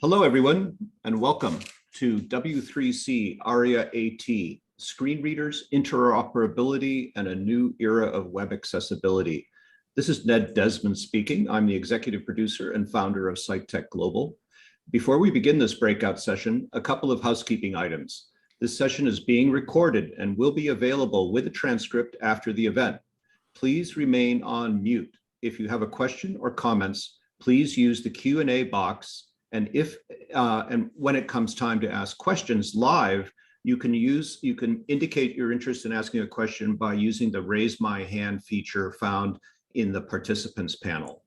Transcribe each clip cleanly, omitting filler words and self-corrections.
Hello, everyone, and welcome to W3C ARIA-AT, Screen Readers, Interoperability, and a New Era of Web Accessibility. This is Ned Desmond speaking. I'm the executive producer and founder of SiteTech Global. Before we begin this breakout session, a couple of housekeeping items. This session is being recorded and will be available with a transcript after the event. Please remain on mute. If you have a question or comments, please use the Q&A box. And when it comes time to ask questions live, you can indicate your interest in asking a question by using the raise my hand feature found in the participants panel.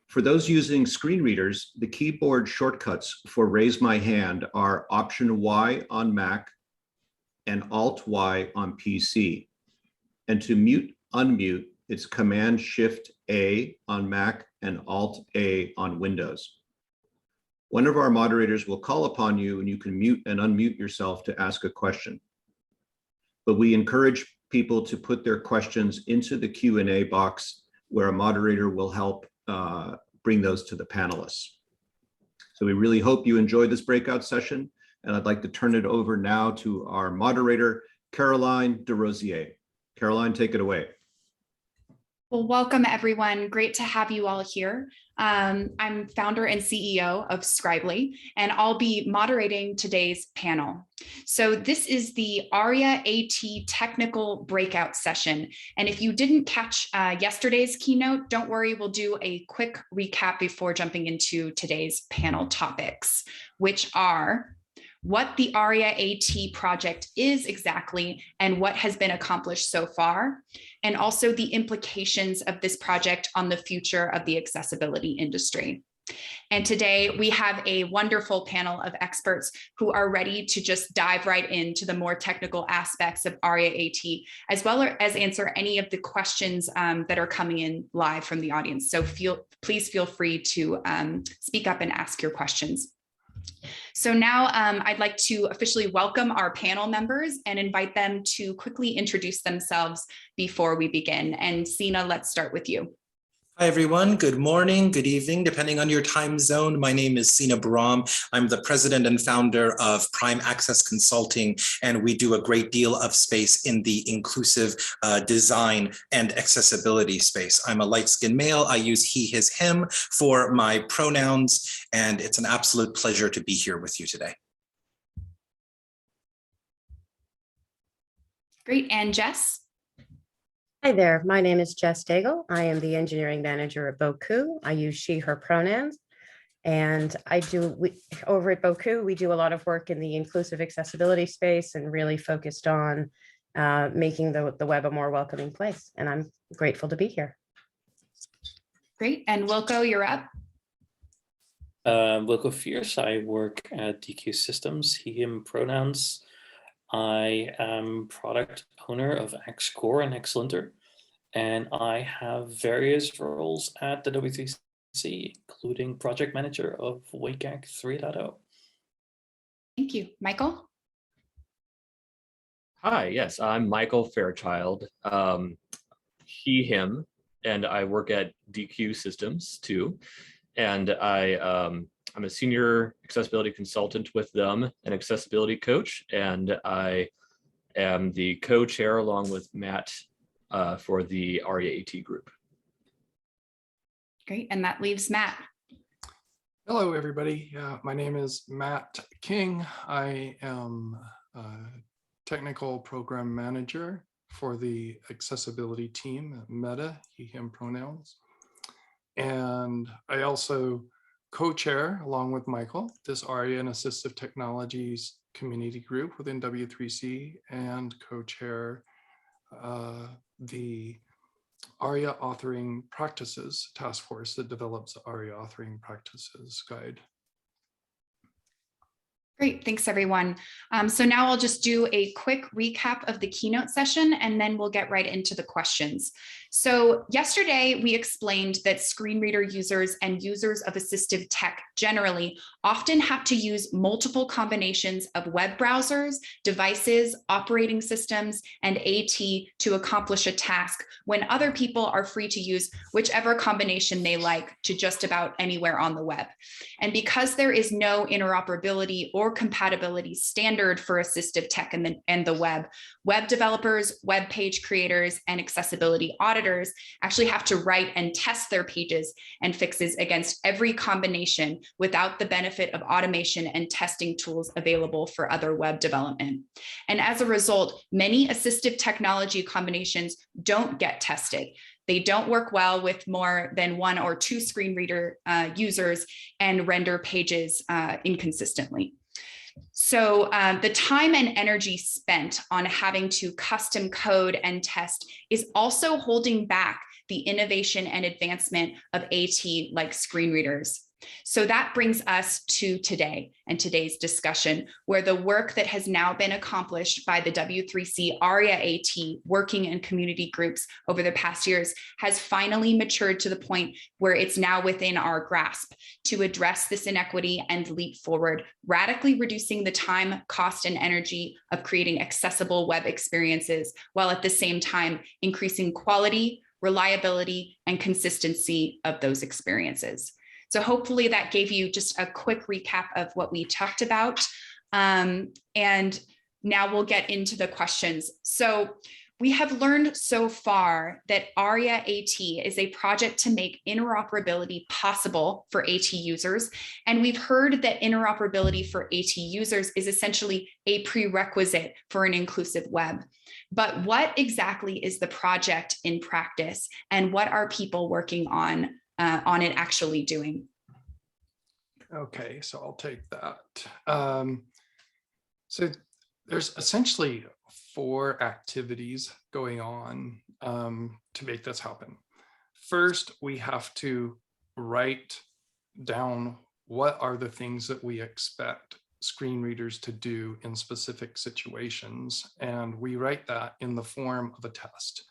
For those using screen readers, the keyboard shortcuts for raise my hand are Option Y on Mac and Alt Y on PC. And to mute, unmute, it's Command Shift A on Mac and Alt A on Windows. One of our moderators will call upon you and you can mute and unmute yourself to ask a question. But we encourage people to put their questions into the Q&A box where a moderator will help bring those to the panelists. So we really hope you enjoy this breakout session, and I'd like to turn it over now to our moderator, Caroline Desrosiers. Caroline, take it away. Well, welcome everyone. Great to have you all here. I'm founder and CEO of Scribely, and I'll be moderating today's panel. So this is the ARIA-AT technical breakout session. And if you didn't catch yesterday's keynote, don't worry, we'll do a quick recap before jumping into today's panel topics, which are what the ARIA-AT project is exactly and what has been accomplished so far, and also the implications of this project on the future of the accessibility industry. And today we have a wonderful panel of experts who are ready to just dive right into the more technical aspects of ARIA-AT, as well as answer any of the questions that are coming in live from the audience. So please feel free to speak up and ask your questions. So now I'd like to officially welcome our panel members and invite them to quickly introduce themselves before we begin. And Sina, let's start with you. Hi, everyone. Good morning, good evening, depending on your time zone. My name is Sina Bahram. I'm the president and founder of Prime Access Consulting, and we do a great deal of space in the inclusive design and accessibility space. I'm a light-skinned male. I use he, his, him for my pronouns, and it's an absolute pleasure to be here with you today. Great. And Jes? Hi there, my name is Jes Daigle. I am the engineering manager at Bocoup. I use she, her pronouns. And over at Bocoup, we do a lot of work in the inclusive accessibility space and really focused on making the web a more welcoming place. And I'm grateful to be here. Great. And Wilco, you're up. Wilco Fiers. I work at Deque Systems, he, him pronouns. I am product owner of Xcore and Xlinter, and I have various roles at the W3C, including project manager of WCAG 3.0. Thank you. Michael? Hi, yes, I'm Michael Fairchild, he, him, and I work at Deque Systems too. And I'm a senior accessibility consultant with them, an accessibility coach, and I am the co-chair along with Matt for the ARIA-AT group. Great, and that leaves Matt. Hello, everybody. My name is Matt King. I am a technical program manager for the accessibility team at Meta, he, him pronouns. And I also co-chair, along with Michael, this ARIA and Assistive Technologies community group within W3C, and co-chair the ARIA Authoring Practices Task Force that develops the ARIA Authoring Practices Guide. Great, thanks everyone. So now I'll just do a quick recap of the keynote session and then we'll get right into the questions. So yesterday we explained that screen reader users and users of assistive tech generally often have to use multiple combinations of web browsers, devices, operating systems, and AT to accomplish a task when other people are free to use whichever combination they like to just about anywhere on the web. And because there is no interoperability or compatibility standard for assistive tech and the web developers, web page creators, and accessibility auditors actually have to write and test their pages and fixes against every combination without the benefit of automation and testing tools available for other web development. And as a result, many assistive technology combinations don't get tested. They don't work well with more than 1 or 2 screen reader users and render pages inconsistently. So the time and energy spent on having to custom code and test is also holding back the innovation and advancement of AT like screen readers. So that brings us to today and today's discussion, where the work that has now been accomplished by the W3C ARIA-AT working and community groups over the past years has finally matured to the point where it's now within our grasp to address this inequity and leap forward, radically reducing the time, cost, and energy of creating accessible web experiences, while at the same time increasing quality, reliability, and consistency of those experiences. So hopefully that gave you just a quick recap of what we talked about. And now we'll get into the questions. So we have learned so far that ARIA-AT is a project to make interoperability possible for AT users. And we've heard that interoperability for AT users is essentially a prerequisite for an inclusive web. But what exactly is the project in practice, and what are people working on it actually doing? Okay, so I'll take that. So there's essentially 4 activities going on to make this happen. First, we have to write down what are the things that we expect screen readers to do in specific situations, and we write that in the form of a test.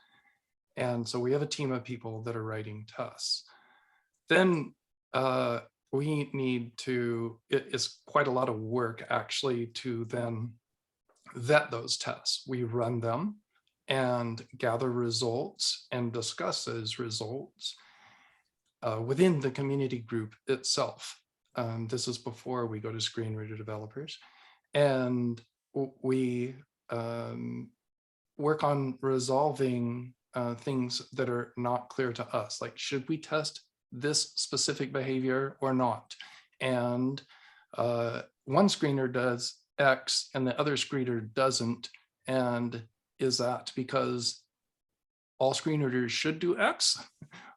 And so we have a team of people that are writing tests. Then we need to, it is quite a lot of work actually to then vet those tests. We run them and gather results and discuss those results within the community group itself. This is before we go to screen reader developers. And we work on resolving things that are not clear to us, like should we test this specific behavior or not? And one screener does X and the other screener doesn't. And is that because all screen readers should do X?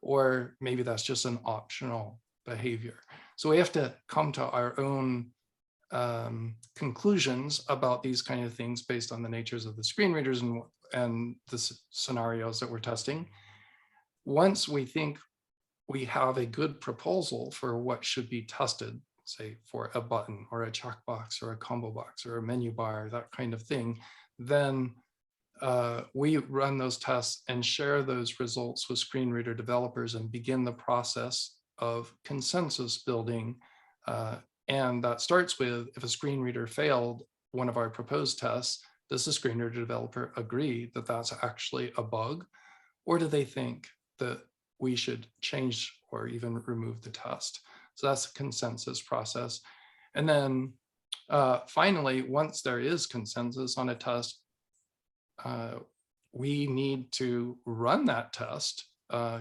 Or maybe that's just an optional behavior. So we have to come to our own conclusions about these kind of things based on the natures of the screen readers and the scenarios that we're testing. Once we think we have a good proposal for what should be tested, say for a button or a checkbox or a combo box or a menu bar, that kind of thing, then we run those tests and share those results with screen reader developers and begin the process of consensus building. And that starts with, if a screen reader failed one of our proposed tests, does the screen reader developer agree that that's actually a bug? Or do they think that we should change or even remove the test? So that's a consensus process. And then finally, once there is consensus on a test, we need to run that test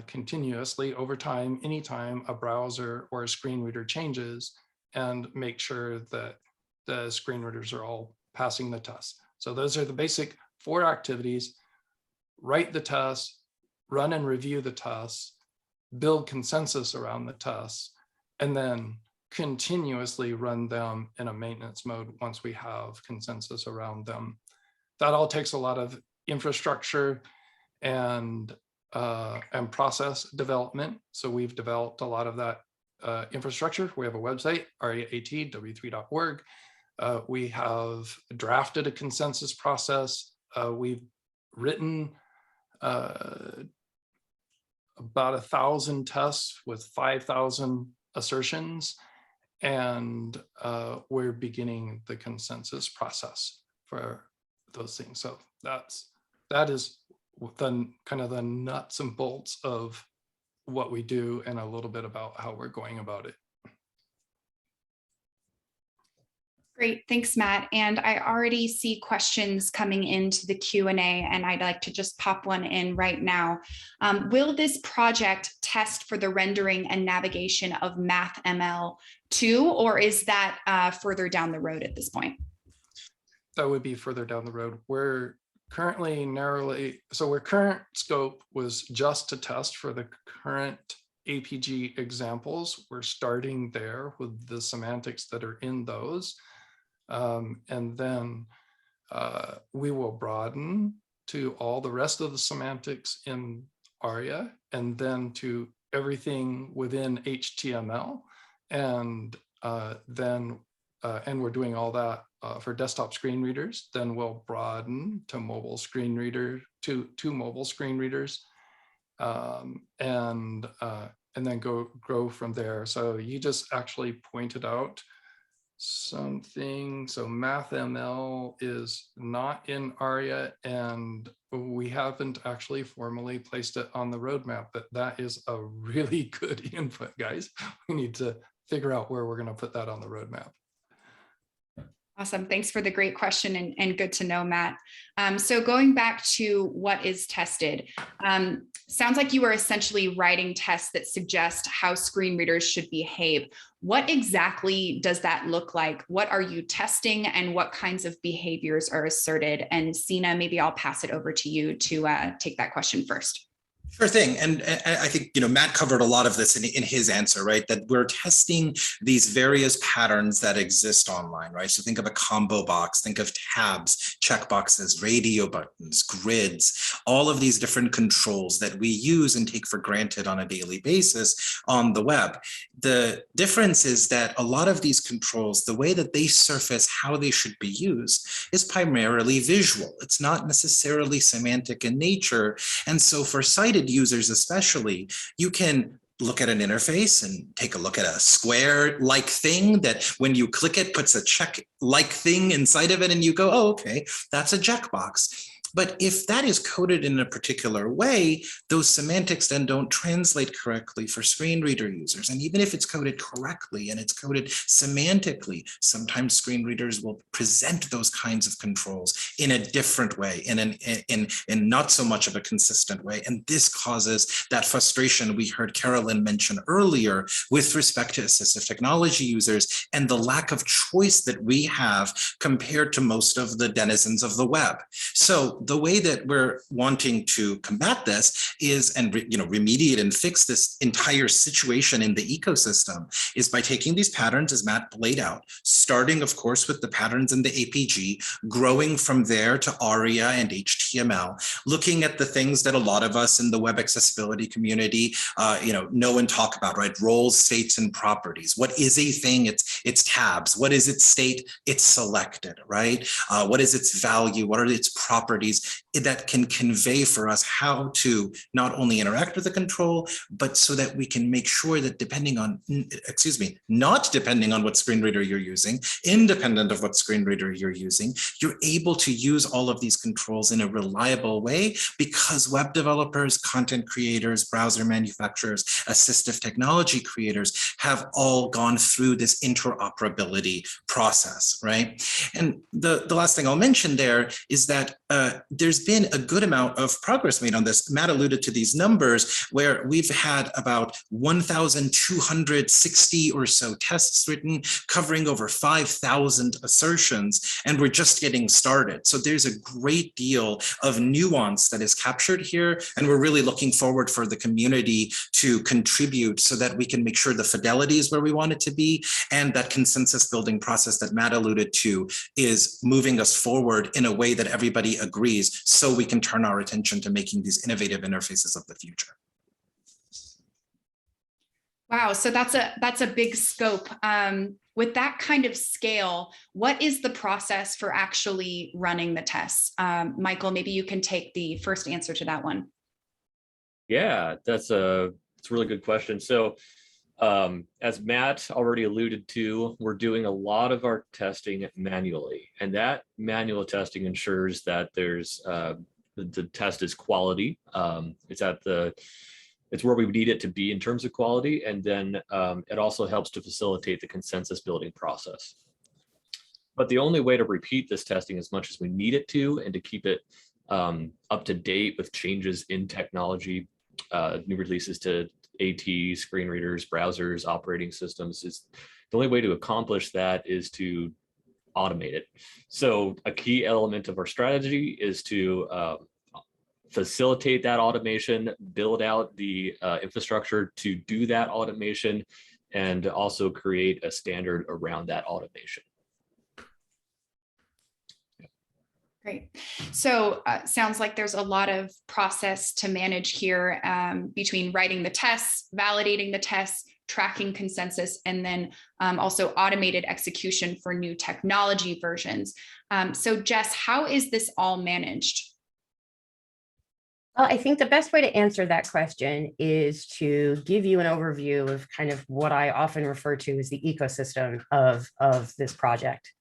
continuously over time, anytime a browser or a screen reader changes, and make sure that the screen readers are all passing the test. So those are the basic 4 activities: write the test, run and review the tests, build consensus around the tests, and then continuously run them in a maintenance mode once we have consensus around them. That all takes a lot of infrastructure and process development. So we've developed a lot of that infrastructure. We have a website, ARIA-AT, w3.org. We have drafted a consensus process. We've written about 1,000 tests with 5,000 assertions, and we're beginning the consensus process for those things. So that is the kind of the nuts and bolts of what we do, and a little bit about how we're going about it. Great, thanks, Matt. And I already see questions coming into the Q&A, and I'd like to just pop one in right now. Will this project test for the rendering and navigation of MathML 2, or is that further down the road at this point? That would be further down the road. We're currently our current scope was just to test for the current APG examples. We're starting there with the semantics that are in those. And then we will broaden to all the rest of the semantics in ARIA, and then to everything within HTML. And and we're doing all that for desktop screen readers. Then we'll broaden to mobile screen reader, to mobile screen readers, and then grow from there. So you just actually pointed out something. So MathML is not in ARIA, and we haven't actually formally placed it on the roadmap, but that is a really good input, guys. We need to figure out where we're going to put that on the roadmap. Awesome. Thanks for the great question, and good to know, Matt. So going back to what is tested, sounds like you are essentially writing tests that suggest how screen readers should behave. What exactly does that look like? What are you testing, and what kinds of behaviors are asserted? And Sina, maybe I'll pass it over to you to take that question first. Sure thing. And I think, Matt covered a lot of this in his answer, right? That we're testing these various patterns that exist online, right? So think of a combo box, think of tabs, checkboxes, radio buttons, grids, all of these different controls that we use and take for granted on a daily basis on the web. The difference is that a lot of these controls, the way that they surface how they should be used is primarily visual. It's not necessarily semantic in nature. And so for sighted users especially, you can look at an interface and take a look at a square-like thing that when you click it puts a check-like thing inside of it, and you go, oh, okay, that's a checkbox. But if that is coded in a particular way, those semantics then don't translate correctly for screen reader users. And even if it's coded correctly and it's coded semantically, sometimes screen readers will present those kinds of controls in a different way, in not so much of a consistent way. And this causes that frustration we heard Carolyn mention earlier with respect to assistive technology users and the lack of choice that we have compared to most of the denizens of the web. So the way that we're wanting to combat this is, and remediate and fix this entire situation in the ecosystem, is by taking these patterns as Matt laid out, starting of course with the patterns in the APG, growing from there to ARIA and HTML, looking at the things that a lot of us in the web accessibility community know and talk about, right? Roles, states, and properties. What is a thing? It's tabs. What is its state? It's selected, right? What is its value? What are its properties that can convey for us how to not only interact with the control, but so that we can make sure that not depending on what screen reader you're using, independent of what screen reader you're using, you're able to use all of these controls in a reliable way, because web developers, content creators, browser manufacturers, assistive technology creators have all gone through this interoperability process, right? And the last thing I'll mention there is that there's been a good amount of progress made on this. Matt alluded to these numbers where we've had about 1,260 or so tests written, covering over 5,000 assertions, and we're just getting started. So there's a great deal of nuance that is captured here, and we're really looking forward for the community to contribute so that we can make sure the fidelity is where we want it to be, and that consensus building process that Matt alluded to is moving us forward in a way that everybody agrees, so we can turn our attention to making these innovative interfaces of the future. Wow, so that's a big scope. With that kind of scale, what is the process for actually running the tests? Michael, maybe you can take the first answer to that one. Yeah, it's a really good question. So as Matt already alluded to, we're doing a lot of our testing manually, and that manual testing ensures that there's the test is quality. It's where we need it to be in terms of quality, and then it also helps to facilitate the consensus building process. But the only way to repeat this testing as much as we need it to, and to keep it up to date with changes in technology, new releases to AT, screen readers, browsers, operating systems, is the only way to accomplish that is to automate it. So a key element of our strategy is to facilitate that automation, build out the infrastructure to do that automation, and also create a standard around that automation. Great. So sounds like there's a lot of process to manage here between writing the tests, validating the tests, tracking consensus, and then also automated execution for new technology versions. So Jes, how is this all managed? Well, I think the best way to answer that question is to give you an overview of kind of what I often refer to as the ecosystem of this project.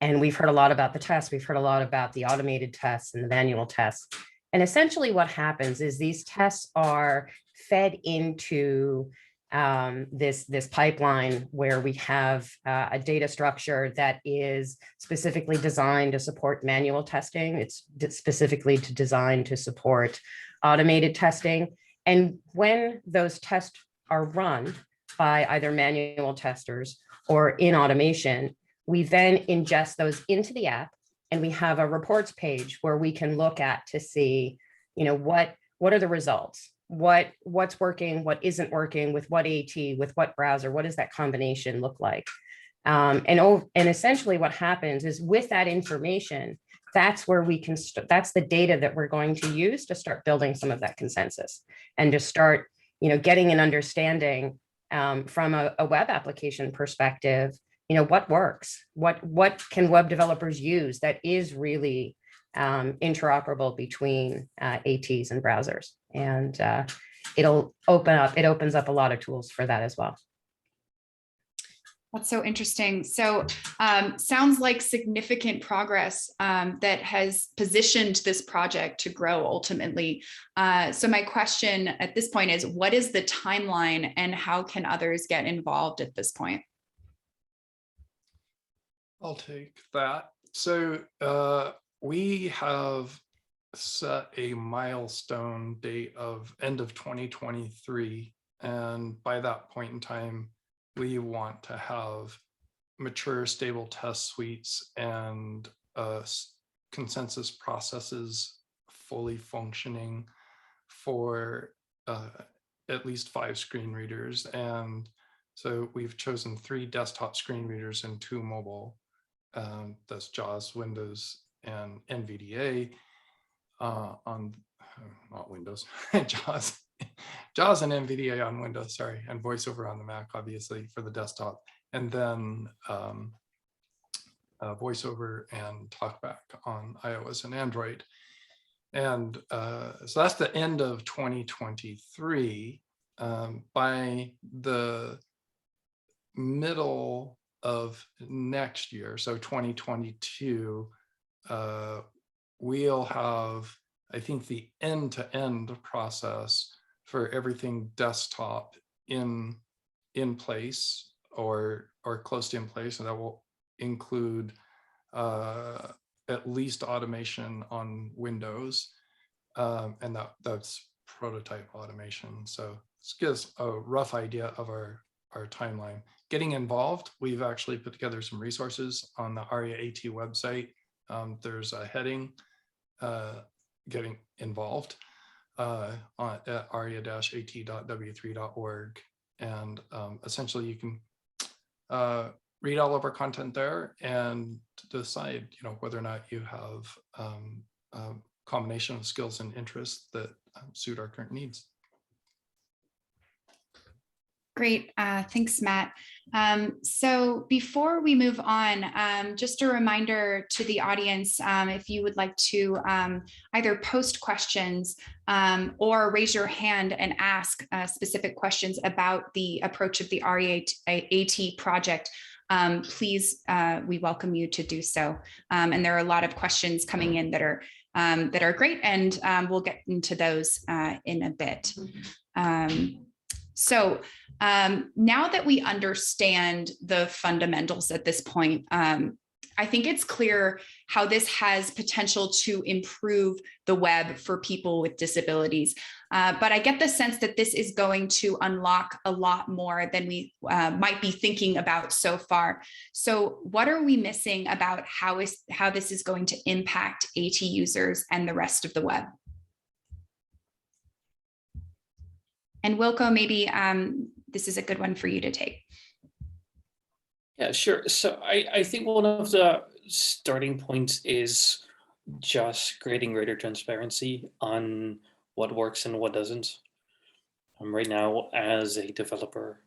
And we've heard a lot about the tests. We've heard a lot about the automated tests and the manual tests. And essentially what happens is these tests are fed into this pipeline where we have a data structure that is specifically designed to support manual testing. It's specifically designed to support automated testing. And when those tests are run by either manual testers or in automation, we then ingest those into the app, and we have a reports page where we can look at to see, what are the results? What's working, what isn't working, with what AT, with what browser, what does that combination look like? And essentially what happens is with that information, that's where we can, that's the data that we're going to use to start building some of that consensus and to start, getting an understanding from a web application perspective, what works, what can web developers use that is really interoperable between ATs and browsers. And it opens up a lot of tools for that as well. That's so interesting. So sounds like significant progress that has positioned this project to grow ultimately. So my question at this point is, what is the timeline and how can others get involved at this point? I'll take that. So we have set a milestone date of end of 2023. And by that point in time, we want to have mature, stable test suites and consensus processes fully functioning for at least 5 screen readers. And so we've chosen 3 desktop screen readers and 2 mobile. That's JAWS, Windows, and NVDA on, not Windows, JAWS and NVDA on Windows, sorry, and VoiceOver on the Mac, obviously, for the desktop. And then VoiceOver and TalkBack on iOS and Android. And so that's the end of 2023. By the middle of next year, so 2022, we'll have, I think, the end-to-end process for everything desktop in place or close to in place, and that will include at least automation on Windows, and that's prototype automation. So this gives a rough idea of our timeline. Getting involved, we've actually put together some resources on the ARIA-AT website. There's a heading, getting involved, at aria-at.w3.org. And essentially you can read all of our content there and decide, whether or not you have a combination of skills and interests that suit our current needs. Great. Thanks, Matt. So before we move on, just a reminder to the audience, if you would like to either post questions or raise your hand and ask specific questions about the approach of the ARIA-AT project, please, we welcome you to do so. And there are a lot of questions coming in that are great, and we'll get into those in a bit. So now that we understand the fundamentals at this point, I think it's clear how this has potential to improve the web for people with disabilities. But I get the sense that this is going to unlock a lot more than we might be thinking about so far. So what are we missing about how this is going to impact AT users and the rest of the web? And Wilco, maybe this is a good one for you to take. Yeah, sure. So I think one of the starting points is just creating greater transparency on what works and what doesn't. Right now, as a developer,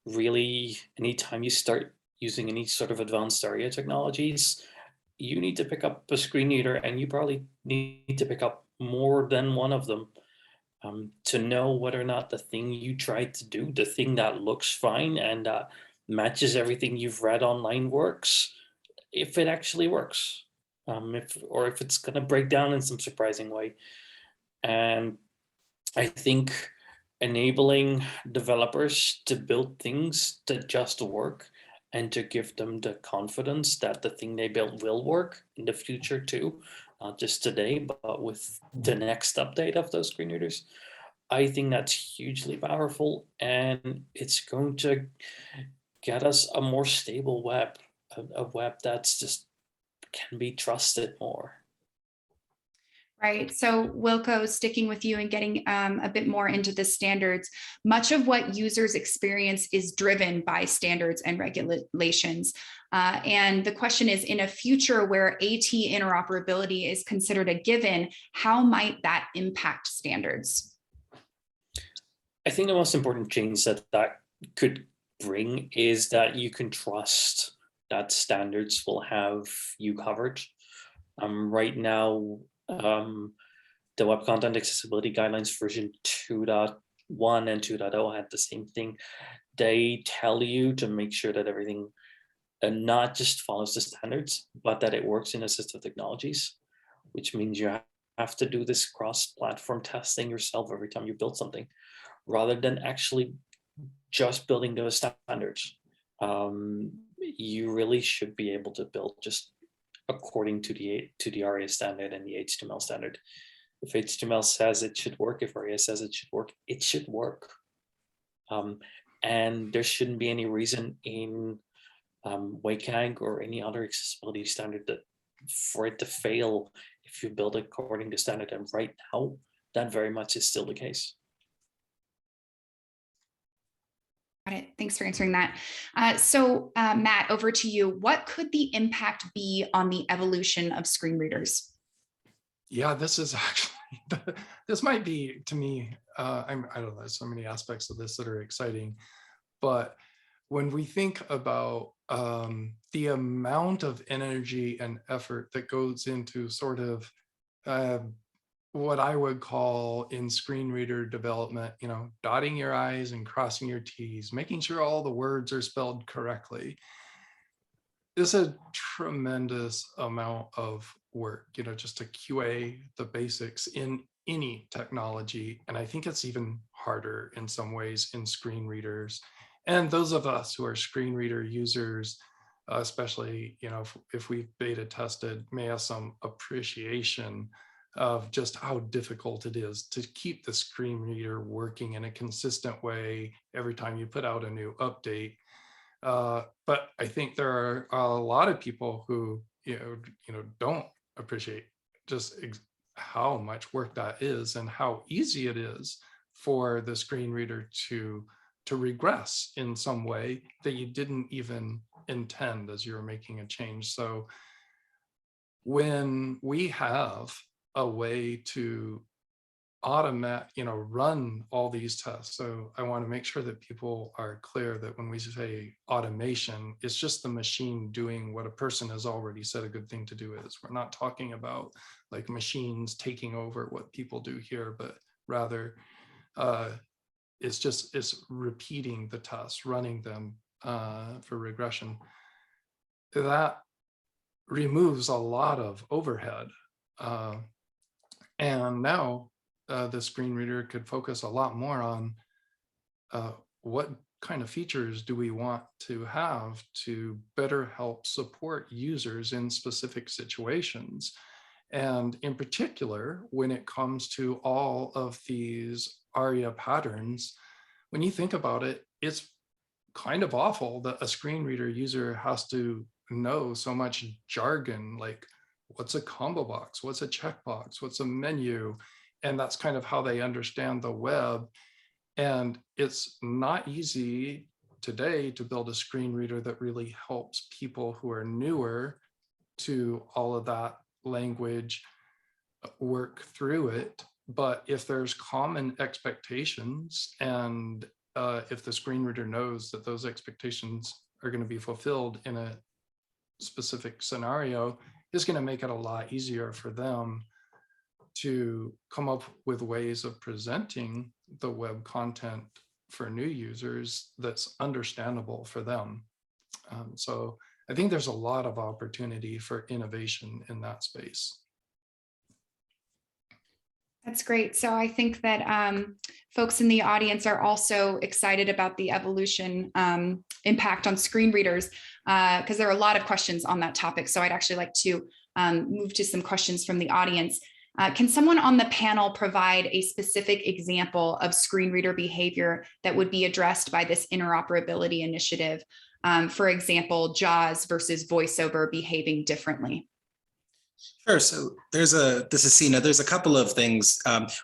really, anytime you start using any sort of advanced ARIA technologies, you need to pick up a screen reader, and you probably need to pick up more than one of them. To know whether or not the thing you tried to do, the thing that looks fine and matches everything you've read online works, if it actually works, or if it's going to break down in some surprising way. And I think enabling developers to build things that just work and to give them the confidence that the thing they build will work in the future too, not just today, but with the next update of those screen readers. I think that's hugely powerful, and it's going to get us a more stable web, a web that's just can be trusted more. Right. So Wilco, sticking with you and getting a bit more into the standards, much of what users experience is driven by standards and regulations. And the question is, in a future where AT interoperability is considered a given, how might that impact standards? I think the most important change that could bring is that you can trust that standards will have you covered. Right now, the Web Content Accessibility Guidelines version 2.1 and 2.0 had the same thing. They tell you to make sure that everything not just follows the standards, but that it works in assistive technologies, which means you have to do this cross-platform testing yourself every time you build something, rather than actually just building those standards. You really should be able to build just according to the ARIA standard and the HTML standard. If HTML says it should work, if ARIA says it should work, it should work. And there shouldn't be any reason in WCAG or any other accessibility standard for it to fail if you build it according to standard. And right now, that very much is still the case. Got it. Thanks for answering that. So Matt, over to you. What could the impact be on the evolution of screen readers? Yeah, this is actually, this might be, to me, I don't know, there's so many aspects of this that are exciting, but when we think about the amount of energy and effort that goes into sort of what I would call in screen reader development, dotting your I's and crossing your T's, making sure all the words are spelled correctly. It's a tremendous amount of work, just to QA the basics in any technology. And I think it's even harder in some ways in screen readers. And those of us who are screen reader users, especially, if we've beta tested, may have some appreciation of just how difficult it is to keep the screen reader working in a consistent way every time you put out a new update. But I think there are a lot of people who don't appreciate just how much work that is and how easy it is for the screen reader to regress in some way that you didn't even intend as you were making a change. So when we have a way to run all these tests. So I want to make sure that people are clear that when we say automation, it's just the machine doing what a person has already said a good thing to do is. We're not talking about like machines taking over what people do here, but rather it's repeating the tests, running them for regression. That removes a lot of overhead. And now the screen reader could focus a lot more on what kind of features do we want to have to better help support users in specific situations. And in particular, when it comes to all of these ARIA patterns, when you think about it, it's kind of awful that a screen reader user has to know so much jargon, like what's a combo box, what's a checkbox, what's a menu, and that's kind of how they understand the web. And it's not easy today to build a screen reader that really helps people who are newer to all of that language work through it. But if there's common expectations, and if the screen reader knows that those expectations are going to be fulfilled in a specific scenario, it's going to make it a lot easier for them to come up with ways of presenting the web content for new users that's understandable for them. So I think there's a lot of opportunity for innovation in that space. That's great. So I think that folks in the audience are also excited about the evolution impact on screen readers, because there are a lot of questions on that topic. So I'd actually like to move to some questions from the audience. Can someone on the panel provide a specific example of screen reader behavior that would be addressed by this interoperability initiative? For example, JAWS versus VoiceOver behaving differently. Sure. So this is Sina. There's a couple of things.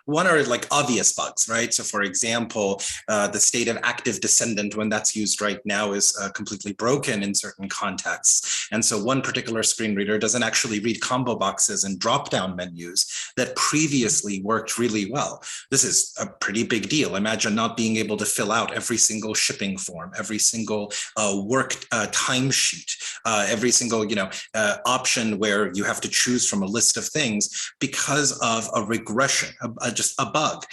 One are like obvious bugs, right? So for example, the state of active descendant, when that's used right now, is completely broken in certain contexts. And so one particular screen reader doesn't actually read combo boxes and drop-down menus that previously worked really well. This is a pretty big deal. Imagine not being able to fill out every single shipping form, every single work timesheet, every single option where you have to choose from a list of things because of a regression, just a bug.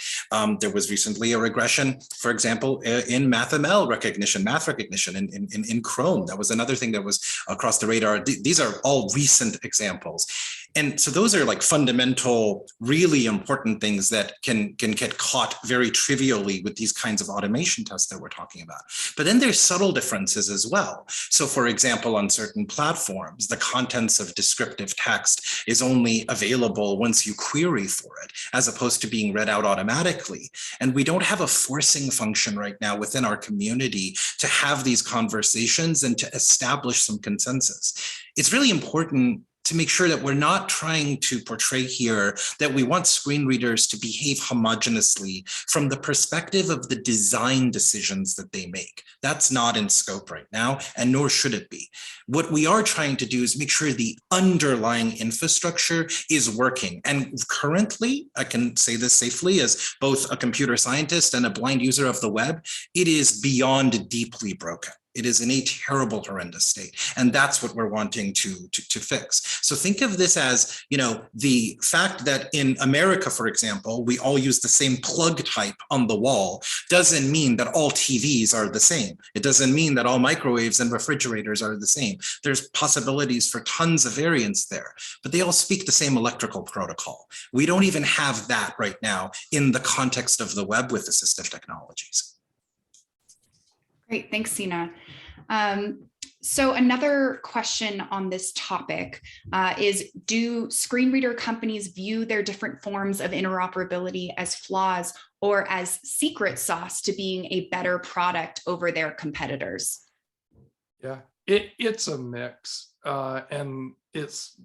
There was recently a regression, for example, in math recognition in Chrome. That was another thing that was across the radar. These are all recent examples. And so those are like fundamental, really important things that can get caught very trivially with these kinds of automation tests that we're talking about. But then there's subtle differences as well. So for example, on certain platforms, the contents of descriptive text is only available once you query for it, as opposed to being read out automatically. And we don't have a forcing function right now within our community to have these conversations and to establish some consensus. It's really important to make sure that we're not trying to portray here that we want screen readers to behave homogeneously from the perspective of the design decisions that they make. That's not in scope right now, and nor should it be. What we are trying to do is make sure the underlying infrastructure is working. And currently, I can say this safely as both a computer scientist and a blind user of the web, it is beyond deeply broken. It is in a terrible, horrendous state. And that's what we're wanting to fix. So think of this as, the fact that in America, for example, we all use the same plug type on the wall doesn't mean that all TVs are the same. It doesn't mean that all microwaves and refrigerators are the same. There's possibilities for tons of variance there, but they all speak the same electrical protocol. We don't even have that right now in the context of the web with assistive technologies. Great, thanks, Sina. So another question on this topic is, do screen reader companies view their different forms of interoperability as flaws or as secret sauce to being a better product over their competitors? Yeah, it's a mix. And it's,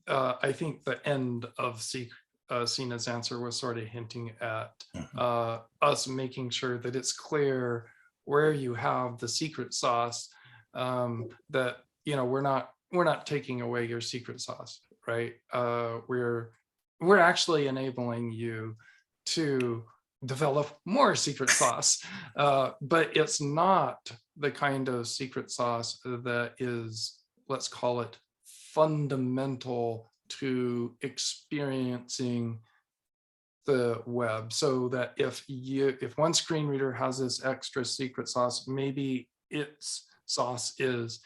I think the end of Sina's answer was sort of hinting at us making sure that it's clear where you have the secret sauce, that we're not taking away your secret sauce, right? We're actually enabling you to develop more secret sauce, but it's not the kind of secret sauce that is, let's call it, fundamental to experiencing the web. So that if one screen reader has this extra secret sauce, maybe its sauce is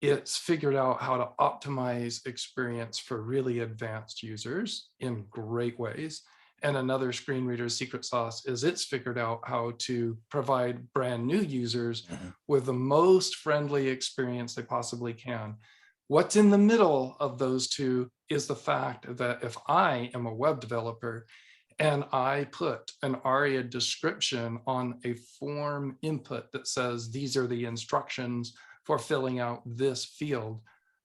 it's figured out how to optimize experience for really advanced users in great ways. And another screen reader's secret sauce is it's figured out how to provide brand new users with the most friendly experience they possibly can. What's in the middle of those two is the fact that if I am a web developer and I put an ARIA description on a form input that says these are the instructions for filling out this field,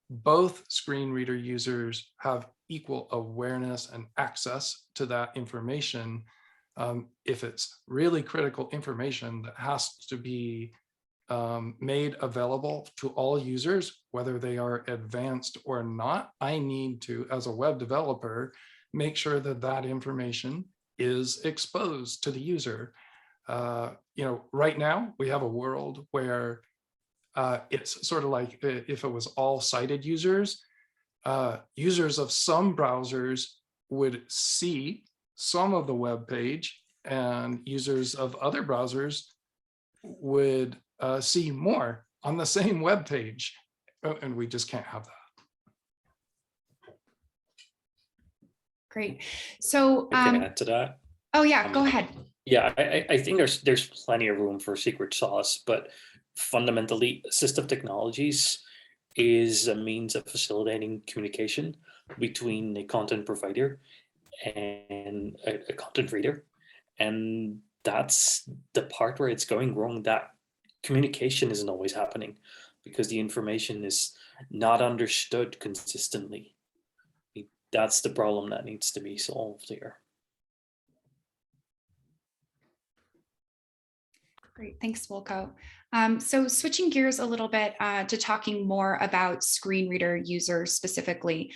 both screen reader users have equal awareness and access to that information. If it's really critical information that has to be made available to all users, whether they are advanced or not, I need to, as a web developer, make sure that that information is exposed to the user. Right now we have a world where it's sort of like if it was all cited users, users of some browsers would see some of the web page, and users of other browsers would see more on the same web page, and we just can't have that. Great. So I can add to that. Oh yeah, go ahead. Yeah, I think there's plenty of room for secret sauce, but fundamentally, assistive technologies is a means of facilitating communication between a content provider and a content reader. And that's the part where it's going wrong. That communication isn't always happening because the information is not understood consistently. That's the problem that needs to be solved here. Great, thanks, Wilco. So switching gears a little bit to talking more about screen reader users specifically,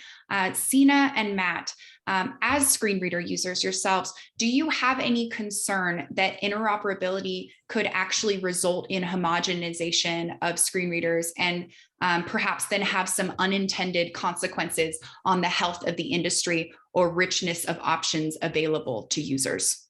Sina and Matt, as screen reader users yourselves, do you have any concern that interoperability could actually result in homogenization of screen readers and perhaps then have some unintended consequences on the health of the industry or richness of options available to users?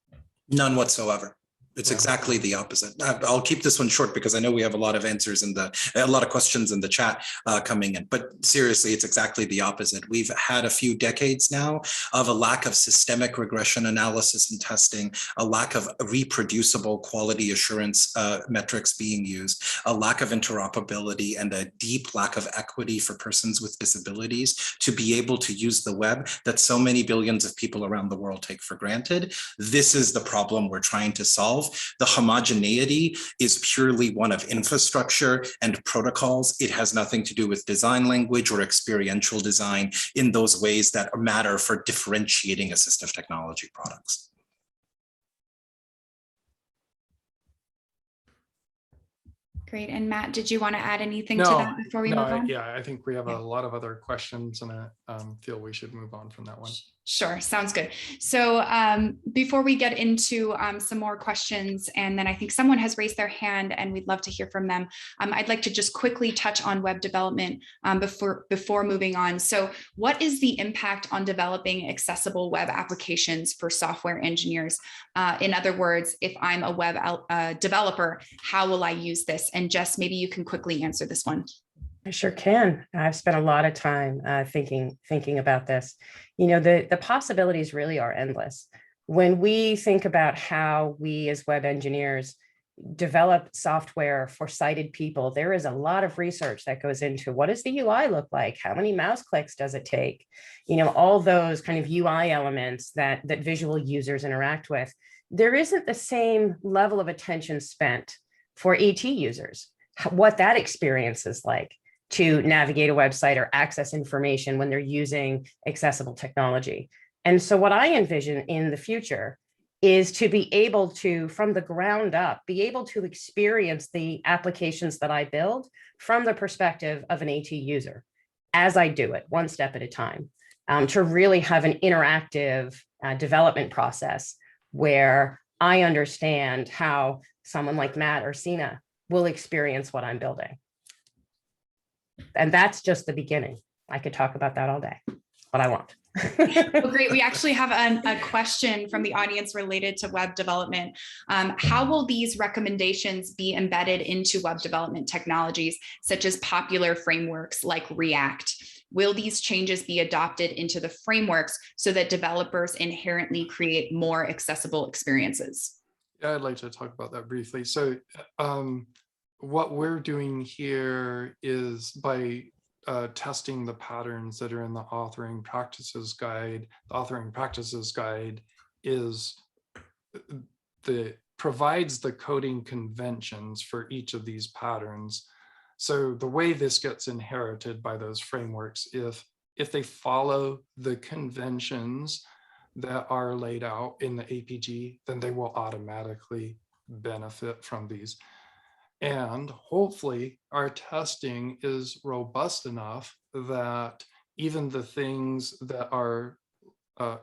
None whatsoever. It's exactly the opposite. I'll keep this one short because I know we have a lot of answers in a lot of questions in the chat coming in, but seriously, it's exactly the opposite. We've had a few decades now of a lack of systemic regression analysis and testing, a lack of reproducible quality assurance metrics being used, a lack of interoperability, and a deep lack of equity for persons with disabilities to be able to use the web that so many billions of people around the world take for granted. This is the problem we're trying to solve. The homogeneity is purely one of infrastructure and protocols. It has nothing to do with design language or experiential design in those ways that matter for differentiating assistive technology products. Great. And Matt, did you want to add anything to that before we move on? Yeah, I think we have a lot of other questions, and I feel we should move on from that one. Sure, sounds good. So before we get into some more questions, and then I think someone has raised their hand and we'd love to hear from them, I'd like to just quickly touch on web development before moving on. So what is the impact on developing accessible web applications for software engineers? In other words, if I'm a web developer, how will I use this? And Jes, maybe you can quickly answer this one. I sure can. I've spent a lot of time thinking about this. You know, the possibilities really are endless. When we think about how we as web engineers develop software for sighted people, there is a lot of research that goes into what does the UI look like? How many mouse clicks does it take? You know, all those kind of UI elements that visual users interact with. There isn't the same level of attention spent for AT users, what that experience is like to navigate a website or access information when they're using accessible technology. And so what I envision in the future is to be able to, from the ground up, be able to experience the applications that I build from the perspective of an AT user as I do it, one step at a time, to really have an interactive development process where I understand how someone like Matt or Sina will experience what I'm building. And that's just the beginning. I could talk about that all day, but I won't. Well, great. We actually have a question from the audience related to web development. How will these recommendations be embedded into web development technologies, such as popular frameworks like React? Will these changes be adopted into the frameworks so that developers inherently create more accessible experiences? Yeah, I'd like to talk about that briefly. So what we're doing here is by testing the patterns that are in the authoring practices guide. The authoring practices guide provides the coding conventions for each of these patterns. So the way this gets inherited by those frameworks, if they follow the conventions that are laid out in the APG, then they will automatically benefit from these. And hopefully our testing is robust enough that even the things that are,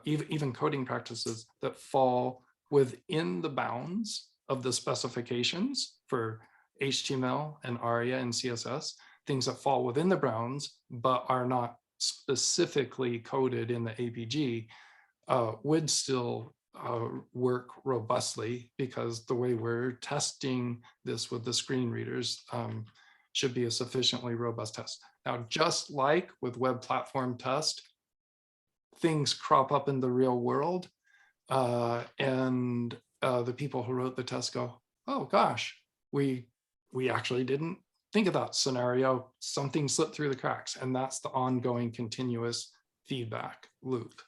even coding practices that fall within the bounds of the specifications for HTML and ARIA and CSS, things that fall within the bounds but are not specifically coded in the APG would still work robustly, because the way we're testing this with the screen readers should be a sufficiently robust test. Now, just like with web platform test, things crop up in the real world, and the people who wrote the test go, oh gosh, we actually didn't think of that scenario. Something slipped through the cracks, and that's the ongoing continuous feedback loop.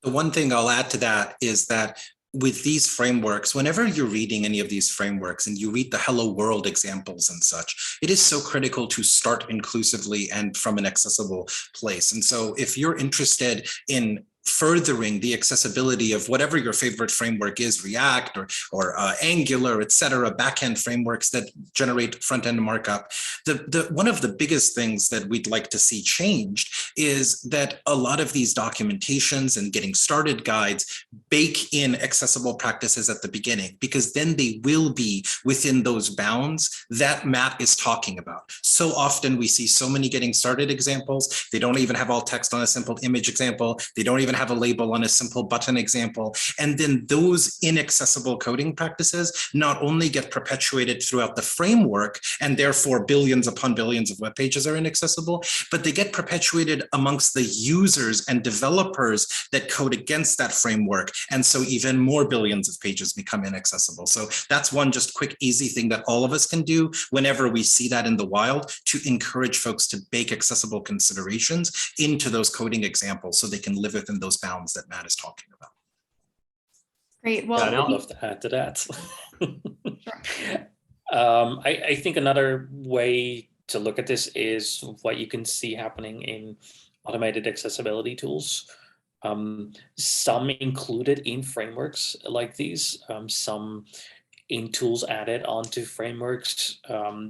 The one thing I'll add to that is that with these frameworks, whenever you're reading any of these frameworks and you read the Hello World examples and such, it is so critical to start inclusively and from an accessible place. And so if you're interested in furthering the accessibility of whatever your favorite framework is, React or Angular, et cetera, backend frameworks that generate front-end markup. One of the biggest things that we'd like to see changed is that a lot of these documentations and getting started guides bake in accessible practices at the beginning, because then they will be within those bounds that Matt is talking about. So often we see so many getting started examples. They don't even have all text on a simple image example. They don't even have a label on a simple button example. And then those inaccessible coding practices not only get perpetuated throughout the framework, and therefore billions upon billions of web pages are inaccessible, but they get perpetuated amongst the users and developers that code against that framework. And so even more billions of pages become inaccessible. So that's one just quick, easy thing that all of us can do whenever we see that in the wild, to encourage folks to bake accessible considerations into those coding examples so they can live within those bounds that Matt is talking about. Great. Well, I'd love to add to that. I think another way to look at this is what you can see happening in automated accessibility tools. Some included in frameworks like these, some in tools added onto frameworks.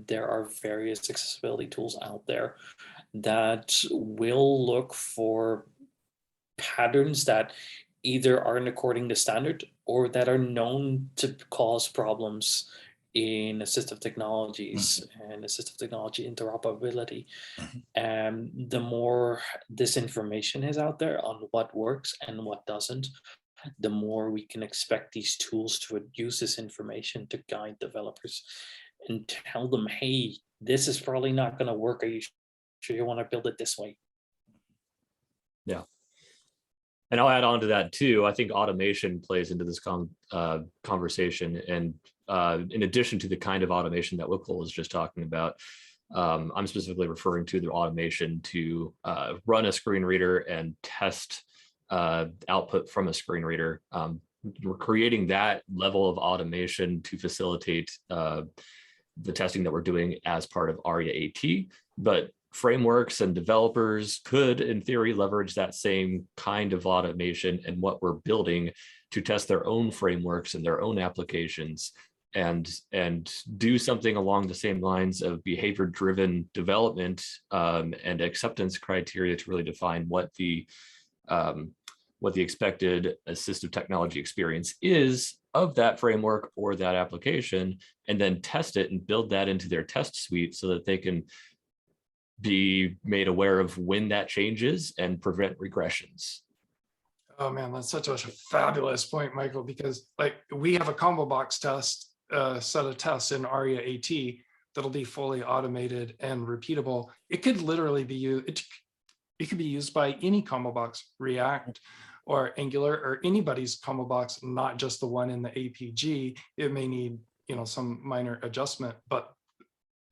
There are various accessibility tools out there that will look for patterns that either aren't according to standard or that are known to cause problems in assistive technologies and assistive technology interoperability. And the more this information is out there on what works and what doesn't, the more we can expect these tools to use this information to guide developers and tell them, hey, this is probably not going to work. Are you sure you want to build it this way? Yeah. And I'll add on to that too. I think automation plays into this conversation. And in addition to the kind of automation that Wilco was just talking about, I'm specifically referring to the automation to run a screen reader and test output from a screen reader. We're creating that level of automation to facilitate the testing that we're doing as part of ARIA-AT, but frameworks and developers could, in theory, leverage that same kind of automation and what we're building to test their own frameworks and their own applications, and do something along the same lines of behavior-driven development and acceptance criteria to really define what the what the expected assistive technology experience is of that framework or that application, and then test it and build that into their test suite so that they can be made aware of when that changes and prevent regressions. Oh man, that's such a fabulous point, Michael, because like we have a combo box test, set of tests in ARIA-AT that'll be fully automated and repeatable. It could literally be used, it could be used by any combo box, React or Angular or anybody's combo box, not just the one in the APG. It may need, you know, some minor adjustment, but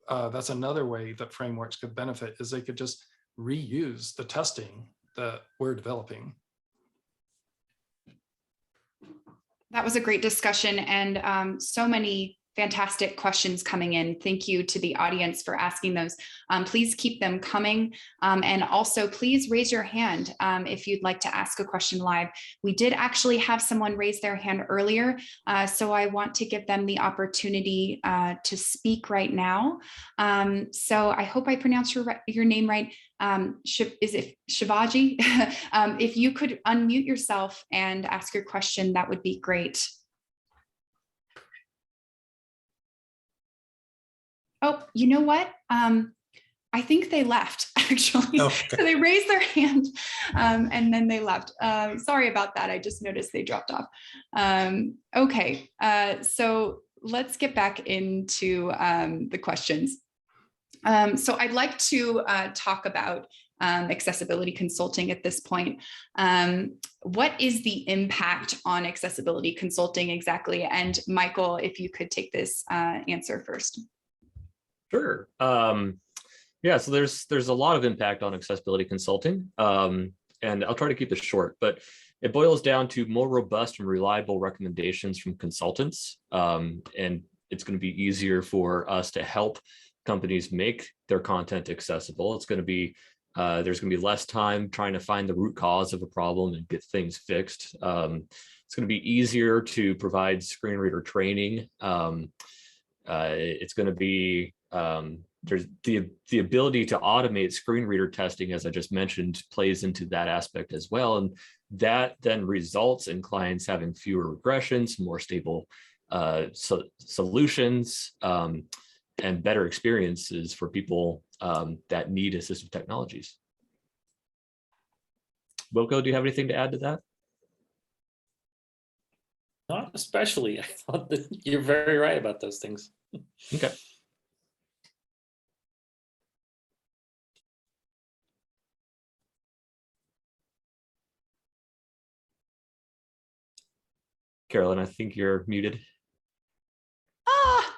that's another way that frameworks could benefit, is they could just reuse the testing that we're developing. That was a great discussion, and so many fantastic questions coming in. Thank you to the audience for asking those. Please keep them coming. And also please raise your hand if you'd like to ask a question live. We did actually have someone raise their hand earlier, so I want to give them the opportunity to speak right now. So I hope I pronounced your name right. Is it Shivaji? If you could unmute yourself and ask your question, that would be great. Oh, you know what? I think they left, actually. Okay. So they raised their hand and then they left. Sorry about that. I just noticed they dropped off. Okay, so let's get back into the questions. So I'd like to talk about accessibility consulting at this point. What is the impact on accessibility consulting exactly? And Michael, if you could take this answer first. Sure. Yeah, so there's a lot of impact on accessibility consulting, and I'll try to keep this short, but it boils down to more robust and reliable recommendations from consultants, and it's going to be easier for us to help companies make their content accessible. It's going to be there's going to be less time trying to find the root cause of a problem and get things fixed. It's going to be easier to provide screen reader training. It's going to be there's the ability to automate screen reader testing, as I just mentioned, plays into that aspect as well, and that then results in clients having fewer regressions, more stable solutions, and better experiences for people that need assistive technologies. Wilco, do you have anything to add to that? Not especially. I thought that you're very right about those things. Okay. Carolyn, I think you're muted.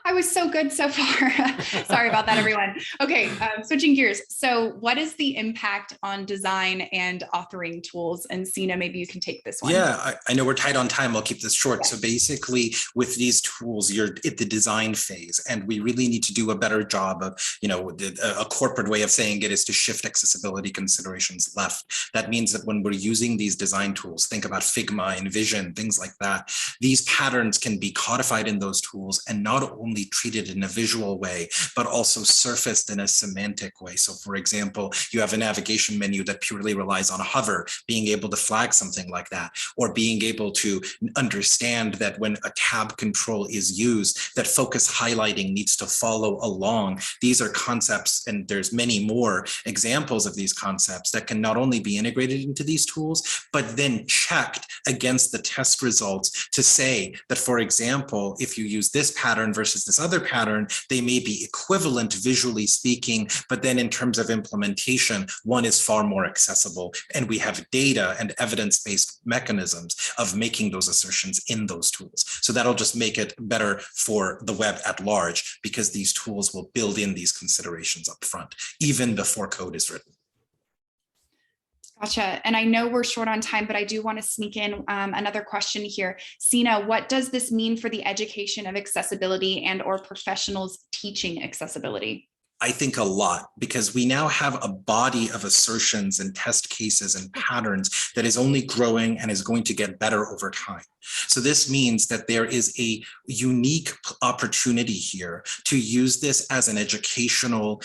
I was so good so far. Sorry about that, everyone. Okay, switching gears. So what is the impact on design and authoring tools? And Sina, maybe you can take this one. Yeah, I know we're tight on time. I'll keep this short. So basically with these tools, you're at the design phase, and we really need to do a better job of, you know, a corporate way of saying it is to shift accessibility considerations left. That means that when we're using these design tools, think about Figma, InVision, things like that. These patterns can be codified in those tools and not only treated in a visual way, but also surfaced in a semantic way. So for example, you have a navigation menu that purely relies on a hover, being able to flag something like that, or being able to understand that when a tab control is used, that focus highlighting needs to follow along. These are concepts, and there's many more examples of these concepts that can not only be integrated into these tools, but then checked against the test results to say that, for example, if you use this pattern versus this other pattern, they may be equivalent visually speaking, but then in terms of implementation, one is far more accessible. And we have data and evidence-based mechanisms of making those assertions in those tools. So that'll just make it better for the web at large, because these tools will build in these considerations up front, even before code is written. Gotcha. And I know we're short on time, but I do want to sneak in another question here. Sina, what does this mean for the education of accessibility and or professionals teaching accessibility? I think a lot, because we now have a body of assertions and test cases and patterns that is only growing and is going to get better over time. So this means that there is a unique opportunity here to use this as an educational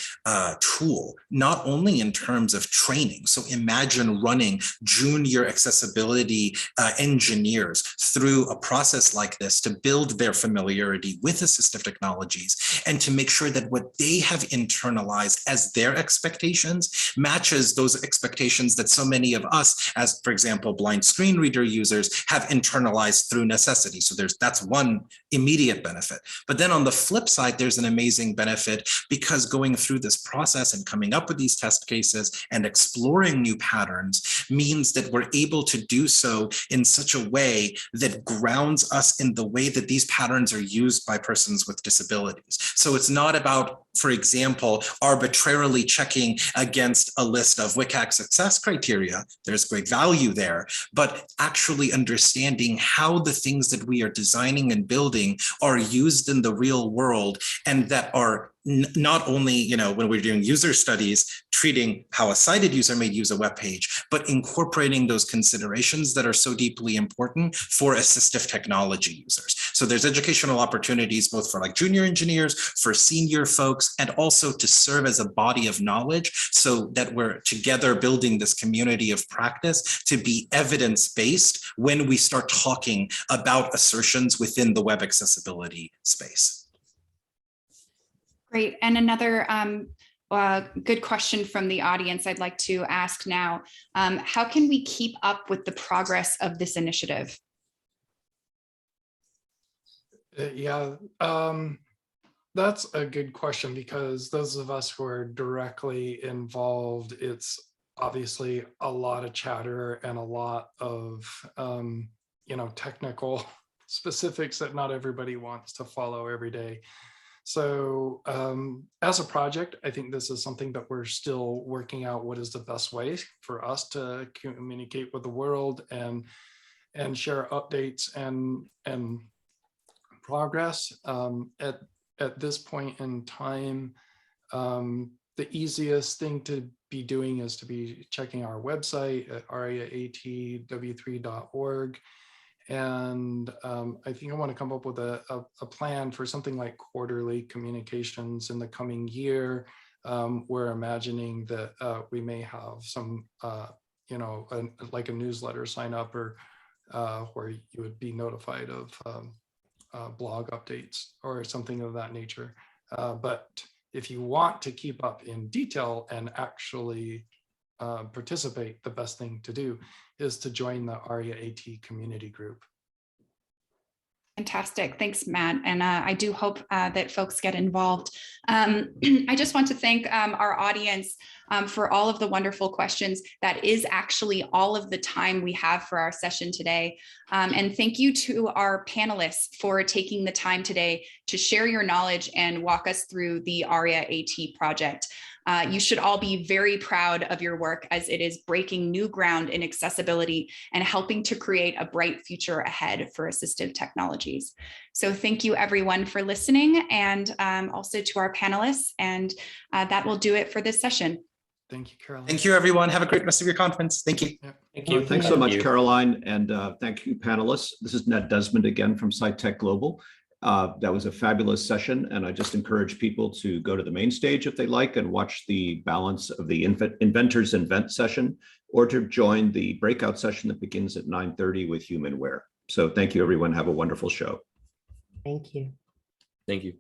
tool, not only in terms of training. So imagine running junior accessibility engineers through a process like this to build their familiarity with assistive technologies and to make sure that what they have internalized as their expectations matches those expectations that so many of us, as for example, blind screen reader users, have internalized through necessity. So that's one immediate benefit. But then on the flip side, there's an amazing benefit because going through this process and coming up with these test cases and exploring new patterns means that we're able to do so in such a way that grounds us in the way that these patterns are used by persons with disabilities. So it's not about, for example, arbitrarily checking against a list of WCAG success criteria. There's great value there, but actually understanding how the things that we are designing and building are used in the real world, and that are not only, when we're doing user studies, treating how a sighted user may use a web page, but incorporating those considerations that are so deeply important for assistive technology users. So there's educational opportunities both for like junior engineers, for senior folks, and also to serve as a body of knowledge so that we're together building this community of practice to be evidence-based when we start talking about assertions within the web accessibility space. Great. And another good question from the audience I'd like to ask now. How can we keep up with the progress of this initiative? That's a good question, because those of us who are directly involved, it's obviously a lot of chatter and a lot of technical specifics that not everybody wants to follow every day. So as a project, I think this is something that we're still working out. What is the best way for us to communicate with the world and share updates and progress? At this point in time, the easiest thing to be doing is to be checking our website at ARIA-AT W3.org. And I think I want to come up with a plan for something like quarterly communications in the coming year. We're imagining that we may have some, like a newsletter sign up, or where you would be notified of blog updates or something of that nature. But if you want to keep up in detail and actually participate, the best thing to do is to join the ARIA-AT community group. Fantastic. Thanks, Matt. And I do hope that folks get involved. I just want to thank our audience for all of the wonderful questions. That is actually all of the time we have for our session today. And thank you to our panelists for taking the time today to share your knowledge and walk us through the ARIA-AT project. You should all be very proud of your work, as it is breaking new ground in accessibility and helping to create a bright future ahead for assistive technologies. So thank you everyone for listening, and also to our panelists, and that will do it for this session. Thank you, Caroline. Thank you, everyone. Have a great rest of your conference. Thank you. Yeah. Thank you. Thanks so much, Caroline, and thank you, panelists. This is Ned Desmond again from SciTech Global. That was a fabulous session, and I just encourage people to go to the main stage if they like and watch the balance of the Inventors Invent session, or to join the breakout session that begins at 9:30 with Humanware. So thank you, everyone. Have a wonderful show. Thank you. Thank you.